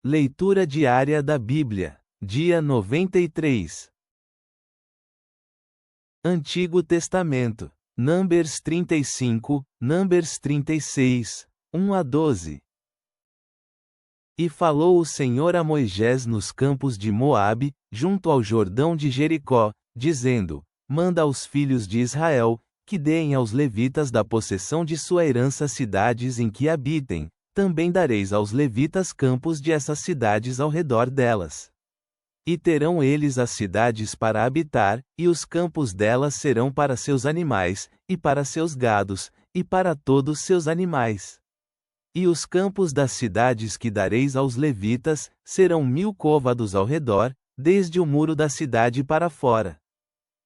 Leitura diária da Bíblia, dia 93. Antigo Testamento, Números 35, Números 36, 1 a 12. E falou o Senhor a Moisés nos campos de Moabe, junto ao Jordão de Jericó, dizendo: Manda aos filhos de Israel, que deem aos levitas da possessão de sua herança cidades em que habitem, também dareis aos levitas campos de essas cidades ao redor delas. E terão eles as cidades para habitar, e os campos delas serão para seus animais, e para seus gados, e para todos seus animais. E os campos das cidades que dareis aos levitas, serão 1000 côvados ao redor, desde o muro da cidade para fora.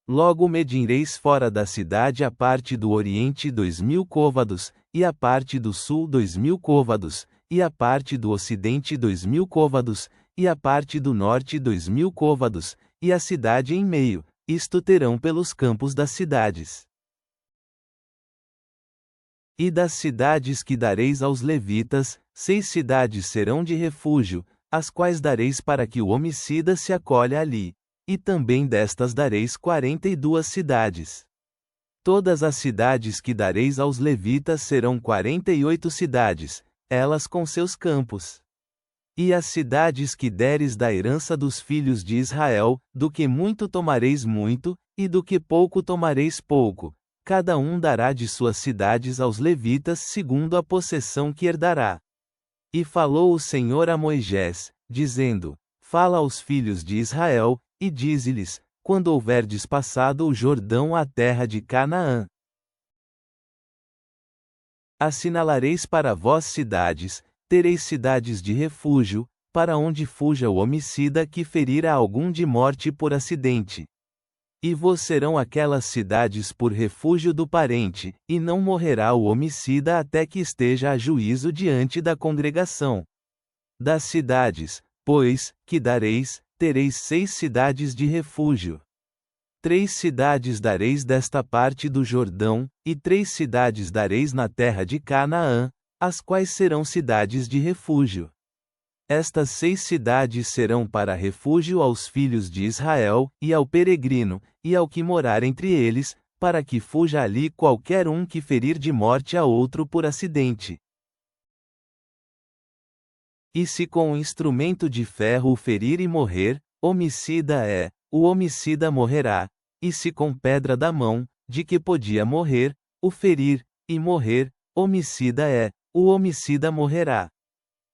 Logo medireis fora da cidade a parte do oriente 2000 côvados, e a parte do sul 2000 côvados, e a parte do ocidente 2000 côvados, e a parte do norte 2000 côvados, e a cidade em meio, isto terão pelos campos das cidades. E das cidades que dareis aos levitas, 6 cidades serão de refúgio, as quais dareis para que o homicida se acolha ali. E também destas dareis 42 cidades. Todas as cidades que dareis aos levitas serão 48 cidades, elas com seus campos. E as cidades que deres da herança dos filhos de Israel, do que muito tomareis muito, e do que pouco tomareis pouco, cada um dará de suas cidades aos levitas segundo a possessão que herdará. E falou o Senhor a Moisés, dizendo: Fala aos filhos de Israel, e dize-lhes, quando houverdes passado o Jordão à terra de Canaã. Assinalareis para vós cidades, tereis cidades de refúgio, para onde fuja o homicida que ferir a algum de morte por acidente. E vos serão aquelas cidades por refúgio do parente, e não morrerá o homicida até que esteja a juízo diante da congregação. Das cidades, pois, que dareis, tereis 6 cidades de refúgio. 3 cidades dareis desta parte do Jordão, e 3 cidades dareis na terra de Canaã, as quais serão cidades de refúgio. Estas 6 cidades serão para refúgio aos filhos de Israel, e ao peregrino, e ao que morar entre eles, para que fuja ali qualquer um que ferir de morte a outro por acidente. E se com instrumento de ferro o ferir e morrer, homicida é, o homicida morrerá, e se com pedra da mão, de que podia morrer, o ferir, e morrer, homicida é, o homicida morrerá.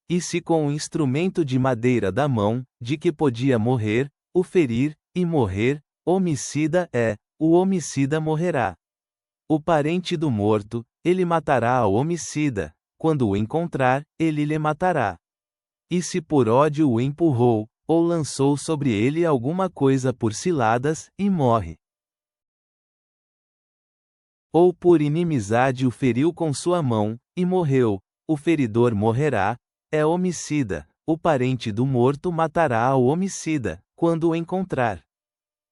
E se com instrumento de madeira da mão, de que podia morrer, o ferir, e morrer, homicida é, o homicida morrerá. O parente do morto, ele matará ao homicida, quando o encontrar, ele lhe matará. E se por ódio o empurrou, ou lançou sobre ele alguma coisa por ciladas, e morre. Ou por inimizade o feriu com sua mão, e morreu, o feridor morrerá, é homicida, o parente do morto matará ao homicida, quando o encontrar.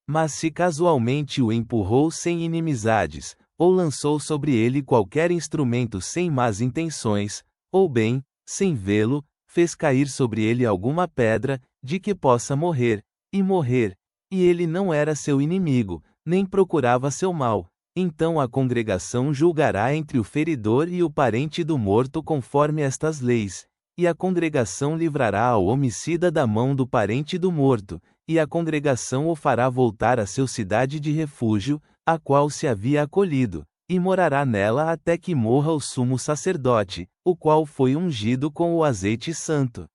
Mas se casualmente o empurrou sem inimizades, ou lançou sobre ele qualquer instrumento sem más intenções, ou bem, sem vê-lo, fez cair sobre ele alguma pedra, de que possa morrer, e ele não era seu inimigo, nem procurava seu mal, então a congregação julgará entre o feridor e o parente do morto conforme estas leis, e a congregação livrará ao homicida da mão do parente do morto, e a congregação o fará voltar à sua cidade de refúgio, a qual se havia acolhido, e morará nela até que morra o sumo sacerdote, o qual foi ungido com o azeite santo.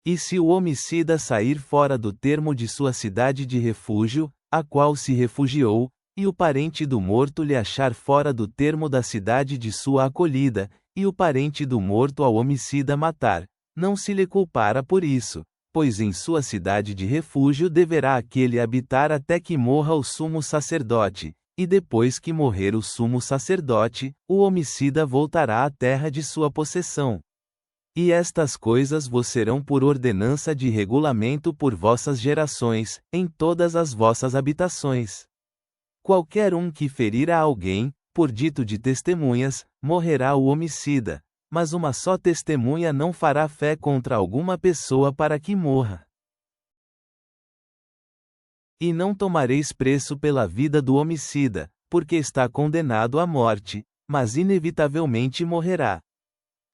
E se o homicida sair fora do termo de sua cidade de refúgio, a qual se refugiou, e o parente do morto lhe achar fora do termo da cidade de sua acolhida, e o parente do morto ao homicida matar, não se lhe culpara por isso, pois em sua cidade de refúgio deverá aquele habitar até que morra o sumo sacerdote, e depois que morrer o sumo sacerdote, o homicida voltará à terra de sua possessão. E estas coisas vos serão por ordenança de regulamento por vossas gerações, em todas as vossas habitações. Qualquer um que ferir a alguém, por dito de testemunhas, morrerá o homicida, mas uma só testemunha não fará fé contra alguma pessoa para que morra. E não tomareis preço pela vida do homicida, porque está condenado à morte, mas inevitavelmente morrerá.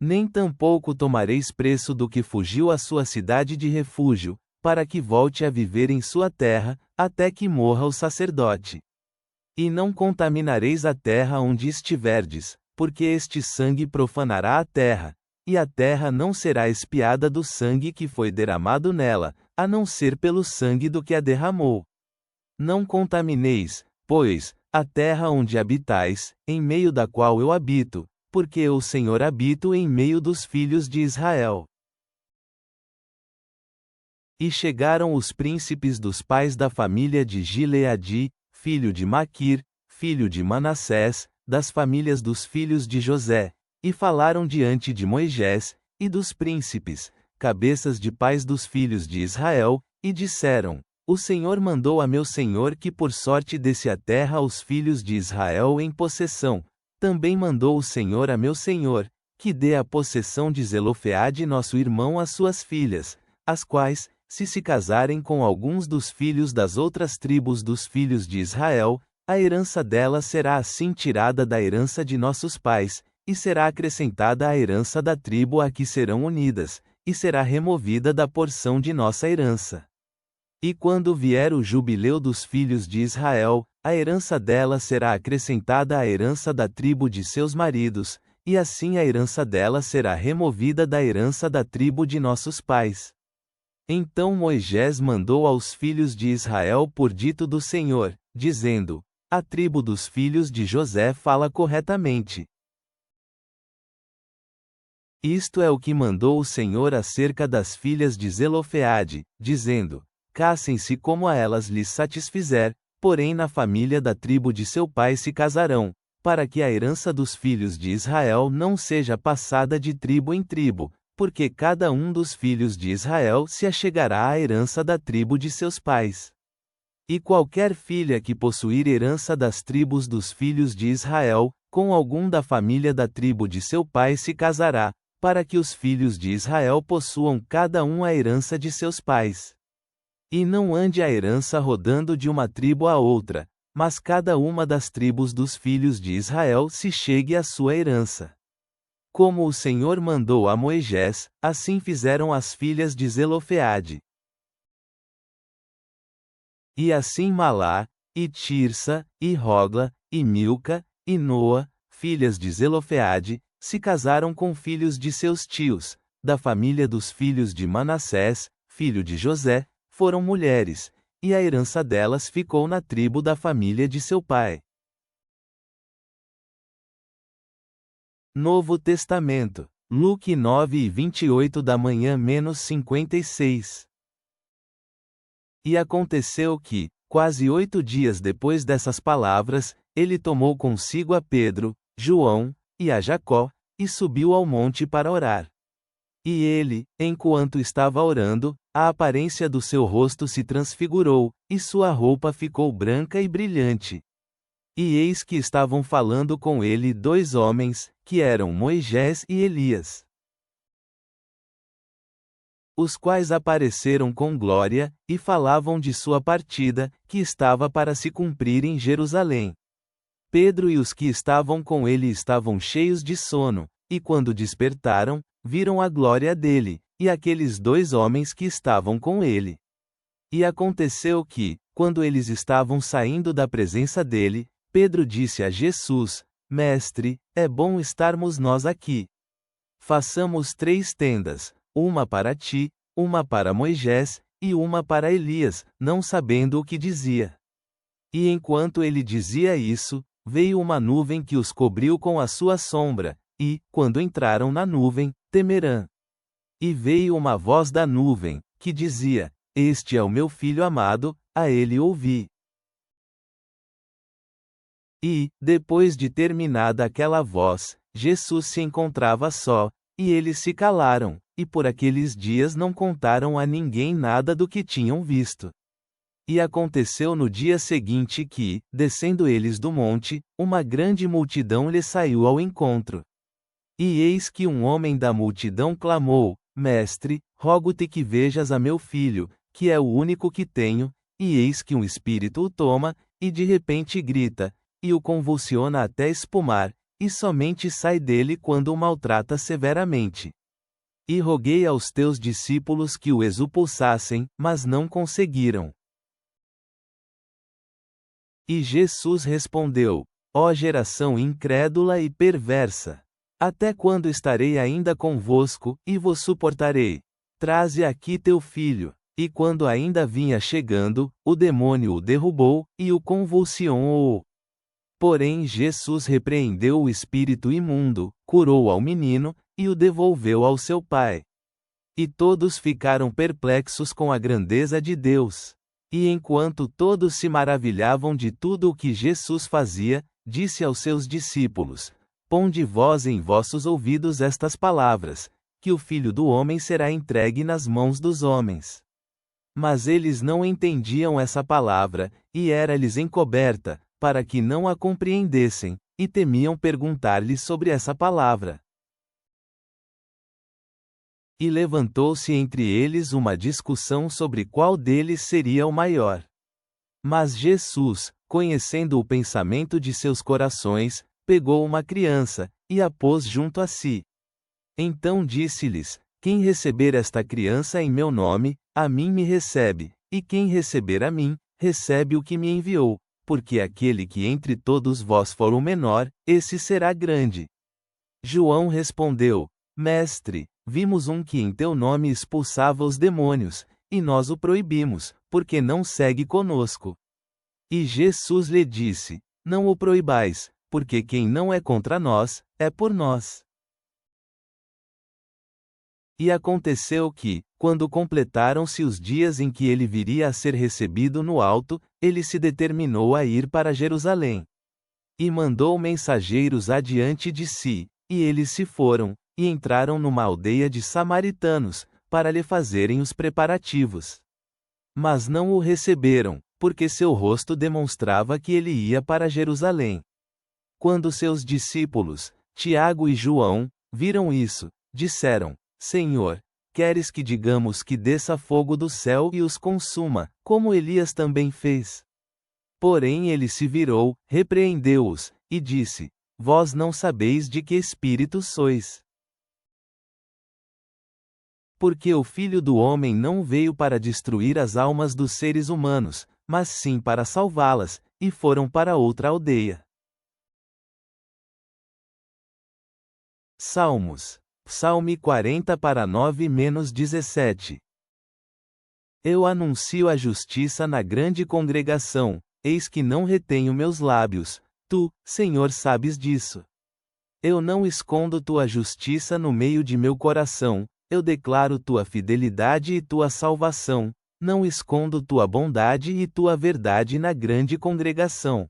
Nem tampouco tomareis preço do que fugiu à sua cidade de refúgio, para que volte a viver em sua terra, até que morra o sacerdote. E não contaminareis a terra onde estiverdes, porque este sangue profanará a terra, e a terra não será expiada do sangue que foi derramado nela, a não ser pelo sangue do que a derramou. Não contamineis, pois, a terra onde habitais, em meio da qual eu habito, porque eu, Senhor, habito em meio dos filhos de Israel. E chegaram os príncipes dos pais da família de Gileade, filho de Maquir, filho de Manassés, das famílias dos filhos de José, e falaram diante de Moisés, e dos príncipes, cabeças de pais dos filhos de Israel, e disseram: O Senhor mandou a meu senhor que por sorte desse a terra aos filhos de Israel em possessão. Também mandou o Senhor a meu senhor, que dê a possessão de Zelofeade nosso irmão às suas filhas, as quais, se casarem com alguns dos filhos das outras tribos dos filhos de Israel, a herança delas será assim tirada da herança de nossos pais, e será acrescentada à herança da tribo a que serão unidas, e será removida da porção de nossa herança. E quando vier o jubileu dos filhos de Israel, a herança dela será acrescentada à herança da tribo de seus maridos, e assim a herança dela será removida da herança da tribo de nossos pais. Então Moisés mandou aos filhos de Israel por dito do Senhor, dizendo: A tribo dos filhos de José fala corretamente. Isto é o que mandou o Senhor acerca das filhas de Zelofeade, dizendo: Casem-se como a elas lhes satisfizer, porém na família da tribo de seu pai se casarão, para que a herança dos filhos de Israel não seja passada de tribo em tribo, porque cada um dos filhos de Israel se achegará à herança da tribo de seus pais. E qualquer filha que possuir herança das tribos dos filhos de Israel, com algum da família da tribo de seu pai se casará, para que os filhos de Israel possuam cada um a herança de seus pais. E não ande a herança rodando de uma tribo a outra, mas cada uma das tribos dos filhos de Israel se chegue à sua herança. Como o Senhor mandou a Moisés, assim fizeram as filhas de Zelofeade. E assim Malá, e Tirsa, e Rogla, e Milca, e Noa, filhas de Zelofeade, se casaram com filhos de seus tios, da família dos filhos de Manassés, filho de José, foram mulheres, e a herança delas ficou na tribo da família de seu pai. Novo Testamento, Luque 9:28 da manhã -56. E aconteceu que, quase 8 dias depois dessas palavras, ele tomou consigo a Pedro, João, e a Jacó, e subiu ao monte para orar. E ele, enquanto estava orando, a aparência do seu rosto se transfigurou, e sua roupa ficou branca e brilhante. E eis que estavam falando com ele 2 homens, que eram Moisés e Elias, os quais apareceram com glória, e falavam de sua partida, que estava para se cumprir em Jerusalém. Pedro e os que estavam com ele estavam cheios de sono, e quando despertaram, viram a glória dele, e aqueles 2 homens que estavam com ele. E aconteceu que, quando eles estavam saindo da presença dele, Pedro disse a Jesus: Mestre, é bom estarmos nós aqui. Façamos 3 tendas, uma para ti, uma para Moisés, e uma para Elias, não sabendo o que dizia. E enquanto ele dizia isso, veio uma nuvem que os cobriu com a sua sombra, e, quando entraram na nuvem, temerão. E veio uma voz da nuvem, que dizia: Este é o meu filho amado, a ele ouvi. E, depois de terminada aquela voz, Jesus se encontrava só, e eles se calaram, e por aqueles dias não contaram a ninguém nada do que tinham visto. E aconteceu no dia seguinte que, descendo eles do monte, uma grande multidão lhes saiu ao encontro. E eis que um homem da multidão clamou: Mestre, rogo-te que vejas a meu filho, que é o único que tenho, e eis que um espírito o toma, e de repente grita, e o convulsiona até espumar, e somente sai dele quando o maltrata severamente. E roguei aos teus discípulos que o expulsassem, mas não conseguiram. E Jesus respondeu: Ó geração incrédula e perversa! Até quando estarei ainda convosco, e vos suportarei? Traze aqui teu filho. E quando ainda vinha chegando, o demônio o derrubou, e o convulsionou. Porém Jesus repreendeu o espírito imundo, curou ao menino, e o devolveu ao seu pai. E todos ficaram perplexos com a grandeza de Deus. E enquanto todos se maravilhavam de tudo o que Jesus fazia, disse aos seus discípulos: Ponde vós em vossos ouvidos estas palavras, que o Filho do Homem será entregue nas mãos dos homens. Mas eles não entendiam essa palavra, e era-lhes encoberta, para que não a compreendessem, e temiam perguntar-lhe sobre essa palavra. E levantou-se entre eles uma discussão sobre qual deles seria o maior. Mas Jesus, conhecendo o pensamento de seus corações, pegou uma criança, e a pôs junto a si. Então disse-lhes: Quem receber esta criança em meu nome, a mim me recebe, e quem receber a mim, recebe o que me enviou, porque aquele que entre todos vós for o menor, esse será grande. João respondeu: Mestre, vimos um que em teu nome expulsava os demônios, e nós o proibimos, porque não segue conosco. E Jesus lhe disse: Não o proibais, porque quem não é contra nós, é por nós. E aconteceu que, quando completaram-se os dias em que ele viria a ser recebido no alto, ele se determinou a ir para Jerusalém. E mandou mensageiros adiante de si, e eles se foram, e entraram numa aldeia de samaritanos, para lhe fazerem os preparativos. Mas não o receberam, porque seu rosto demonstrava que ele ia para Jerusalém. Quando seus discípulos, Tiago e João, viram isso, disseram: Senhor, queres que digamos que desça fogo do céu e os consuma, como Elias também fez? Porém ele se virou, repreendeu-os, e disse: Vós não sabeis de que espírito sois. Porque o Filho do Homem não veio para destruir as almas dos seres humanos, mas sim para salvá-las, e foram para outra aldeia. Salmos. Psalme 40:9-17. Eu anuncio a justiça na grande congregação, eis que não retenho meus lábios, tu, Senhor, sabes disso. Eu não escondo tua justiça no meio de meu coração, eu declaro tua fidelidade e tua salvação, não escondo tua bondade e tua verdade na grande congregação.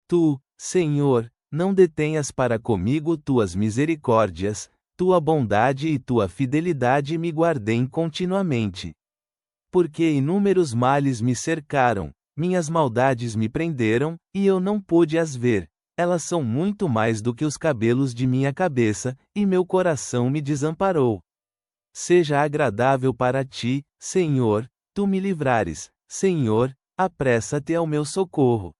Tu, Senhor, não detenhas para comigo tuas misericórdias, tua bondade e tua fidelidade me guardem continuamente. Porque inúmeros males me cercaram, minhas maldades me prenderam, e eu não pude as ver. Elas são muito mais do que os cabelos de minha cabeça, e meu coração me desamparou. Seja agradável para ti, Senhor, tu me livrares, Senhor, apressa-te ao meu socorro.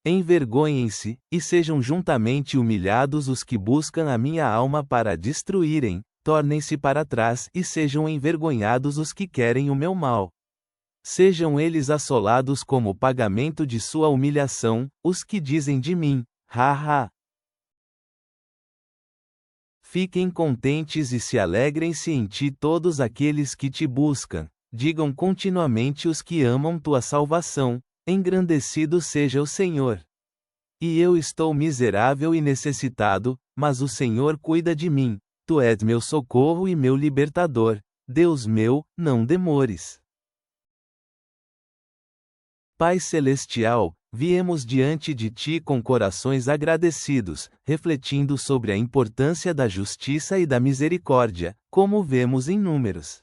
Envergonhem-se, e sejam juntamente humilhados os que buscam a minha alma para destruírem, tornem-se para trás e sejam envergonhados os que querem o meu mal. Sejam eles assolados como pagamento de sua humilhação, os que dizem de mim, ha ha. Fiquem contentes e se alegrem-se em ti todos aqueles que te buscam, digam continuamente os que amam tua salvação, engrandecido seja o Senhor. E eu estou miserável e necessitado, mas o Senhor cuida de mim, tu és meu socorro e meu libertador, Deus meu, não demores. Pai Celestial, viemos diante de ti com corações agradecidos, refletindo sobre a importância da justiça e da misericórdia, como vemos em Números.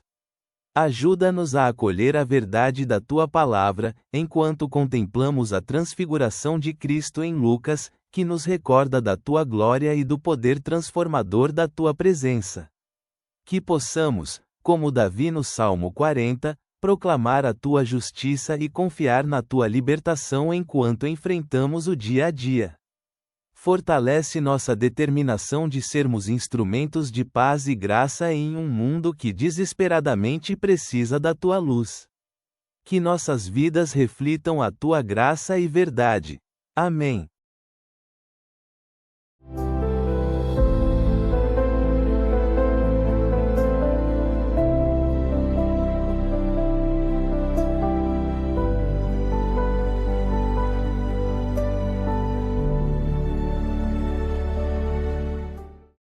Ajuda-nos a acolher a verdade da tua palavra, enquanto contemplamos a transfiguração de Cristo em Lucas, que nos recorda da tua glória e do poder transformador da tua presença. Que possamos, como Davi no Salmo 40, proclamar a tua justiça e confiar na tua libertação enquanto enfrentamos o dia a dia. Fortalece nossa determinação de sermos instrumentos de paz e graça em um mundo que desesperadamente precisa da tua luz. Que nossas vidas reflitam a tua graça e verdade. Amém.